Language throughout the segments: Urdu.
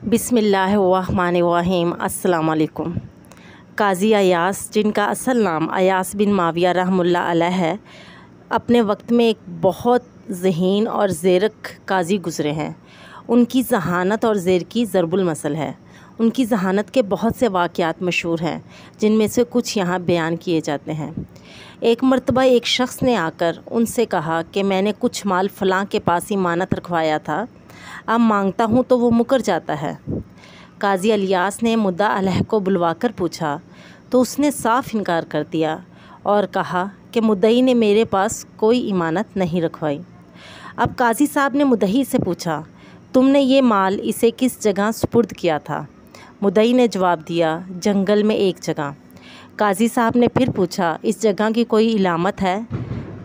بسم اللہ الرحمن الرحیم۔ السلام علیکم۔ قاضی ایاس، جن کا اصل نام ایاس بن معاویہ رحمہ اللہ علیہ ہے، اپنے وقت میں ایک بہت ذہین اور زیرک قاضی گزرے ہیں۔ ان کی ذہانت اور زیرکی ضرب المثل ہے۔ ان کی ذہانت کے بہت سے واقعات مشہور ہیں، جن میں سے کچھ یہاں بیان کیے جاتے ہیں۔ ایک مرتبہ ایک شخص نے آ کر ان سے کہا کہ میں نے کچھ مال فلاں کے پاس امانت رکھوایا تھا، اب مانگتا ہوں تو وہ مکر جاتا ہے۔ قاضی الیاس نے مدعا علیہ کو بلوا کر پوچھا تو اس نے صاف انکار کر دیا اور کہا کہ مدعی نے میرے پاس کوئی امانت نہیں رکھوائی۔ اب قاضی صاحب نے مدعی سے پوچھا، تم نے یہ مال اسے کس جگہ سپرد کیا تھا؟ مدعی نے جواب دیا، جنگل میں ایک جگہ۔ قاضی صاحب نے پھر پوچھا، اس جگہ کی کوئی علامت ہے؟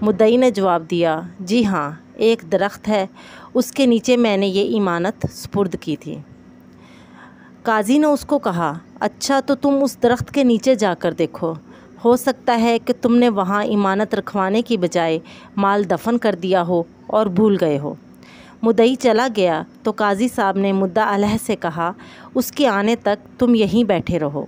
مدعی نے جواب دیا، جی ہاں، ایک درخت ہے، اس کے نیچے میں نے یہ امانت سپرد کی تھی۔ قاضی نے اس کو کہا، اچھا تو تم اس درخت کے نیچے جا کر دیکھو، ہو سکتا ہے کہ تم نے وہاں امانت رکھوانے کی بجائے مال دفن کر دیا ہو اور بھول گئے ہو۔ مدعی چلا گیا تو قاضی صاحب نے مدعا علیہ سے کہا، اس کے آنے تک تم یہیں بیٹھے رہو۔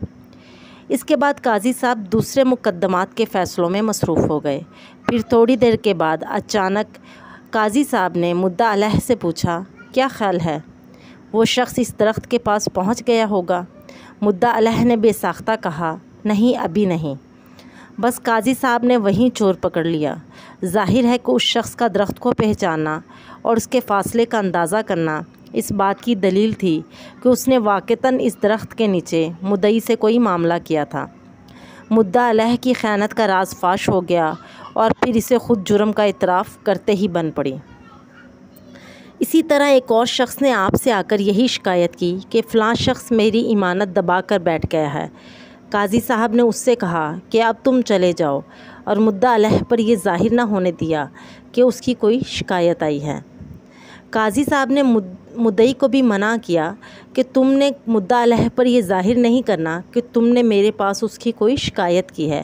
اس کے بعد قاضی صاحب دوسرے مقدمات کے فیصلوں میں مصروف ہو گئے۔ پھر تھوڑی دیر کے بعد اچانک قاضی صاحب نے مدعا علیہ سے پوچھا، کیا خیال ہے وہ شخص اس درخت کے پاس پہنچ گیا ہوگا؟ مدعا علیہ نے بے ساختہ کہا، نہیں، ابھی نہیں۔ بس قاضی صاحب نے وہیں چور پکڑ لیا۔ ظاہر ہے کہ اس شخص کا درخت کو پہچاننا اور اس کے فاصلے کا اندازہ کرنا اس بات کی دلیل تھی کہ اس نے واقعتاً اس درخت کے نیچے مدعی سے کوئی معاملہ کیا تھا۔ مدعا علیہ کی خیانت کا راز فاش ہو گیا اور پھر اسے خود جرم کا اعتراف کرتے ہی بن پڑی۔ اسی طرح ایک اور شخص نے آپ سے آ کر یہی شکایت کی کہ فلاں شخص میری امانت دبا کر بیٹھ گیا ہے۔ قاضی صاحب نے اس سے کہا کہ اب تم چلے جاؤ، اور مدعا علیہ پر یہ ظاہر نہ ہونے دیا کہ اس کی کوئی شکایت آئی ہے۔ قاضی صاحب نے مدعی کو بھی منع کیا کہ تم نے مدعا علیہ پر یہ ظاہر نہیں کرنا کہ تم نے میرے پاس اس کی کوئی شکایت کی ہے۔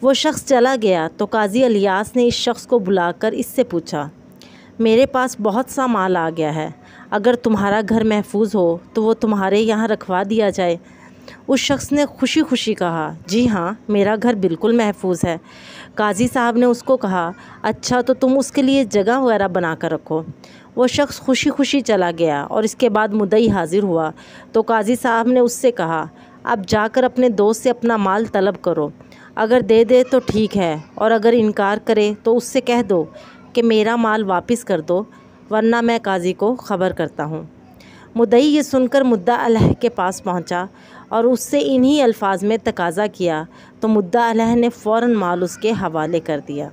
وہ شخص چلا گیا تو قاضی الیاس نے اس شخص کو بلا کر اس سے پوچھا، میرے پاس بہت سا مال آ گیا ہے، اگر تمہارا گھر محفوظ ہو تو وہ تمہارے یہاں رکھوا دیا جائے۔ اس شخص نے خوشی خوشی کہا، جی ہاں، میرا گھر بالکل محفوظ ہے۔ قاضی صاحب نے اس کو کہا، اچھا تو تم اس کے لیے جگہ وغیرہ بنا کر رکھو۔ وہ شخص خوشی خوشی چلا گیا اور اس کے بعد مدعی حاضر ہوا تو قاضی صاحب نے اس سے کہا، اب جا کر اپنے دوست سے اپنا مال طلب کرو، اگر دے دے تو ٹھیک ہے، اور اگر انکار کرے تو اس سے کہہ دو کہ میرا مال واپس کر دو، ورنہ میں قاضی کو خبر کرتا ہوں۔ مدعی یہ سن کر مدعا علیہ کے پاس پہنچا اور اس سے انہی الفاظ میں تقاضا کیا تو مدعا علیہ نے فوراً مال اس کے حوالے کر دیا۔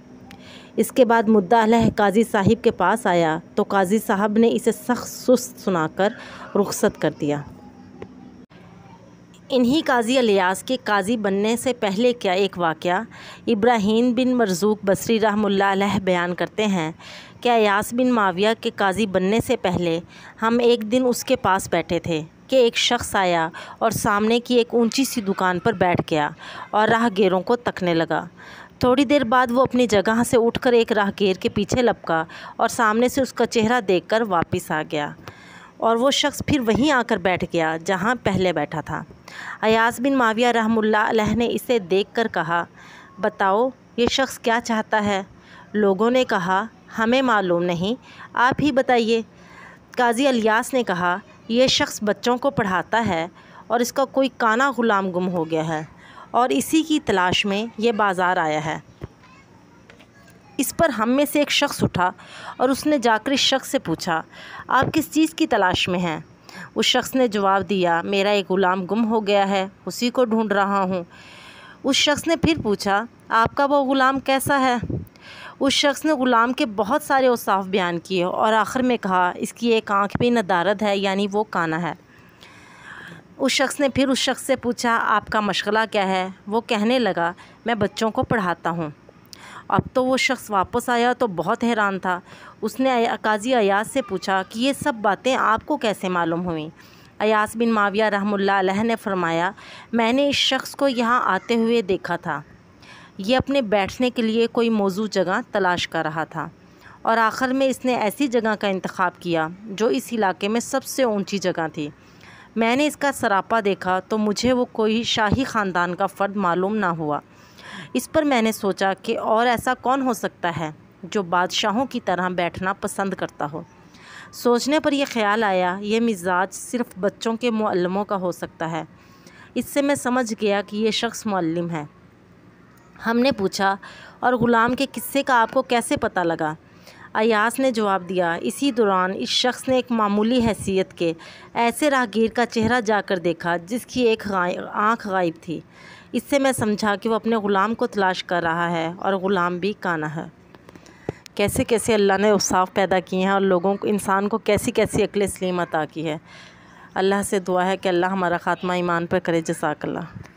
اس کے بعد مدعا علیہ قاضی صاحب کے پاس آیا تو قاضی صاحب نے اسے سخت سست سنا کر رخصت کر دیا۔ انہی قاضی الیاس کے قاضی بننے سے پہلے کا ایک واقعہ ابراہیم بن مرزوق بصری رحمہ اللہ علیہ بیان کرتے ہیں کہ ایاس بن معاویہ کے قاضی بننے سے پہلے ہم ایک دن اس کے پاس بیٹھے تھے کہ ایک شخص آیا اور سامنے کی ایک اونچی سی دکان پر بیٹھ گیا اور راہ گیروں کو تکنے لگا۔ تھوڑی دیر بعد وہ اپنی جگہ سے اٹھ کر ایک راہ گیر کے پیچھے لپکا اور سامنے سے اس کا چہرہ دیکھ کر واپس آ گیا، اور وہ شخص پھر وہیں آ کر بیٹھ گیا جہاں پہلے بیٹھا تھا۔ ایاس بن معاویہ رحمہ اللہ علیہ نے اسے دیکھ کر کہا، بتاؤ یہ شخص کیا چاہتا ہے؟ لوگوں نے کہا، ہمیں معلوم نہیں، آپ ہی بتائیے۔ قاضی الیاس نے کہا، یہ شخص بچوں کو پڑھاتا ہے اور اس کا کوئی کانا غلام گم ہو گیا ہے اور اسی کی تلاش میں یہ بازار آیا ہے۔ اس پر ہم میں سے ایک شخص اٹھا اور اس نے جا کر اس شخص سے پوچھا، آپ کس چیز کی تلاش میں ہیں؟ اس شخص نے جواب دیا، میرا ایک غلام گم ہو گیا ہے، اسی کو ڈھونڈ رہا ہوں۔ اس شخص نے پھر پوچھا، آپ کا وہ غلام کیسا ہے؟ اس شخص نے غلام کے بہت سارے اوصاف بیان کیے اور آخر میں کہا، اس کی ایک آنکھ بھی ندارد ہے، یعنی وہ کانا ہے۔ اس شخص نے پھر اس شخص سے پوچھا، آپ کا مشغلہ کیا ہے؟ وہ کہنے لگا، میں بچوں کو پڑھاتا ہوں۔ اب تو وہ شخص واپس آیا تو بہت حیران تھا۔ اس نے قاضی ایاس سے پوچھا کہ یہ سب باتیں آپ کو کیسے معلوم ہوئیں؟ ایاس بن معاویہ رحمہ اللہ علیہ نے فرمایا، میں نے اس شخص کو یہاں آتے ہوئے دیکھا تھا، یہ اپنے بیٹھنے کے لیے کوئی موزوں جگہ تلاش کر رہا تھا اور آخر میں اس نے ایسی جگہ کا انتخاب کیا جو اس علاقے میں سب سے اونچی جگہ تھی۔ میں نے اس کا سراپا دیکھا تو مجھے وہ کوئی شاہی خاندان کا فرد معلوم نہ ہوا۔ اس پر میں نے سوچا کہ اور ایسا کون ہو سکتا ہے جو بادشاہوں کی طرح بیٹھنا پسند کرتا ہو۔ سوچنے پر یہ خیال آیا، یہ مزاج صرف بچوں کے معلموں کا ہو سکتا ہے۔ اس سے میں سمجھ گیا کہ یہ شخص معلم ہے۔ ہم نے پوچھا، اور غلام کے قصے کا آپ کو کیسے پتہ لگا؟ ایاس نے جواب دیا، اسی دوران اس شخص نے ایک معمولی حیثیت کے ایسے راہگیر کا چہرہ جا کر دیکھا جس کی ایک آنکھ غائب تھی۔ اس سے میں سمجھا کہ وہ اپنے غلام کو تلاش کر رہا ہے اور غلام بھی کانا ہے۔ کیسے کیسے اللہ نے اوصاف پیدا کیے ہیں اور لوگوں کو، انسان کو کیسی کیسی عقل سلیم عطا کی ہے۔ اللہ سے دعا ہے کہ اللہ ہمارا خاتمہ ایمان پر کرے۔ جزاک اللہ۔